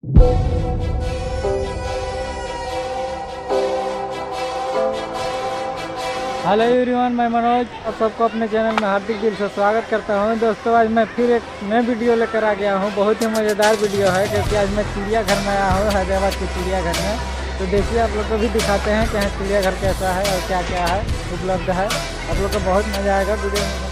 Hello everyone, मैं मनोज और सबको अपने चैनल में हार्दिक दिल से स्वागत करता हूं। दोस्तों, आज मैं फिर एक नई वीडियो लेकर आ गया हूं। बहुत ही मज़ेदार वीडियो है क्योंकि आज मैं चिड़ियाघर में आया हूं, हैदराबाद के चिड़ियाघर में। तो देखिए, आप लोग को भी दिखाते हैं कि यहाँ चिड़ियाघर कैसा है और क्या क्या है उपलब्ध है। आप लोग को बहुत मज़ा आएगा वीडियो में।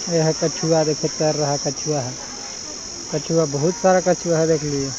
यह है कछुआ, देखो तैर रहा कछुआ है। कछुआ, बहुत सारा कछुआ है, देख लीजिए।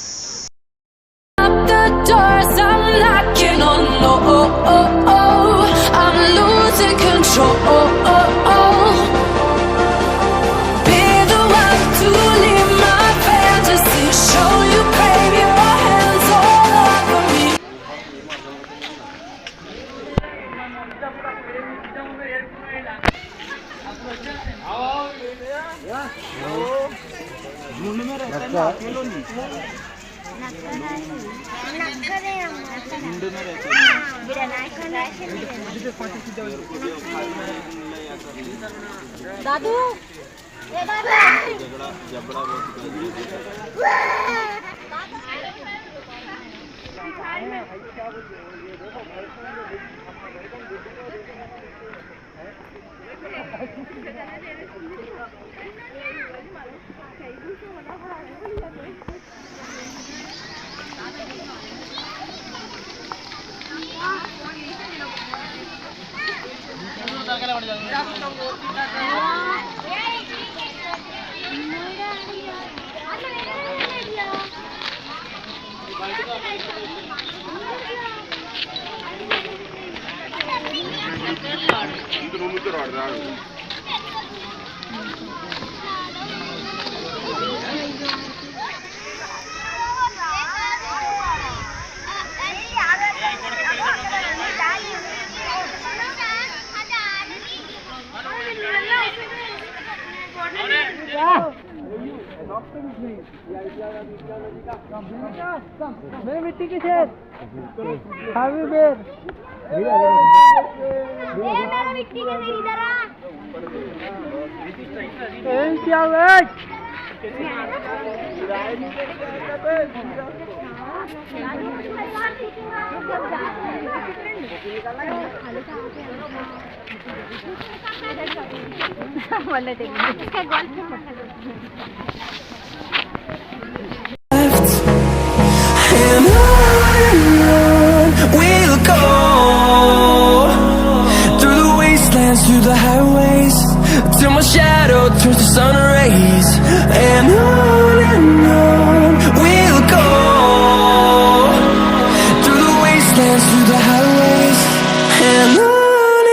दादू मेरे मिट्टी की छेद हावी बेर मेरा मिट्टी के मेरी जरा क्या है वाले देखिए we'll go through the wastelands, through the highways, till my shadow turns to sun rays. And on we'll go through the wastelands, through the highways, and on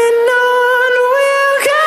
we'll go.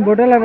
బొట్టలా